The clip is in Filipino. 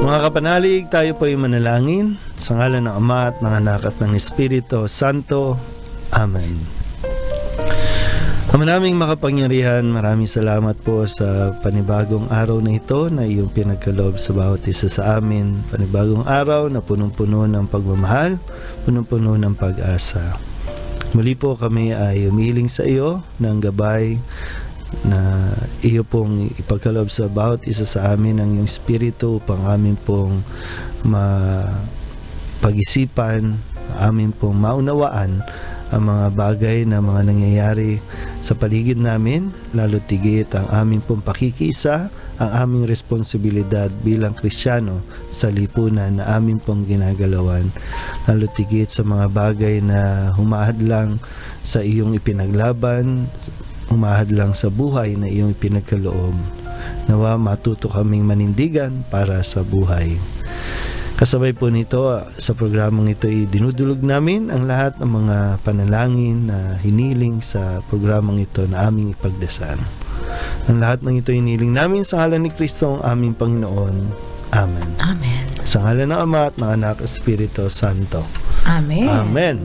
Mga kapanalig, tayo po ay manalangin sa ngalan ng Ama at ng Anak at ng Espiritu Santo. Amen. Ama naming makapangyarihan, maraming salamat po sa panibagong araw na ito na iyong pinagkaloob sa bawat isa sa amin. Panibagong araw na punong-puno ng pagmamahal, punong-puno ng pag-asa. Muli po kami ay umihiling sa iyo ng gabay na iyo pong ipagkaloob sa bawat isa sa amin ng iyong Espiritu upang amin pong mapag-isipan, amin pong maunawaan ang mga bagay na mga nangyayari sa paligid namin, lalo tigit ang aming pong pakikisa, ang aming responsibilidad bilang Kristiyano sa lipunan na aming pong ginagalawan, lalo tigit sa mga bagay na humahadlang sa iyong ipinaglaban, humahadlang sa buhay na iyong ipinagkaloob. Nawa matuto kaming manindigan para sa buhay. Kasabay po nito, sa programang ito ay dinudulog namin ang lahat ng mga panalangin na hiniling sa programang ito na aming ipagdasal. Ang lahat ng ito hiniling namin sa ngalan ni Kristo ang aming Panginoon. Amen. Amen. Sa ngalan ng Ama at ng Anak at Espiritu Santo. Amen. Amen.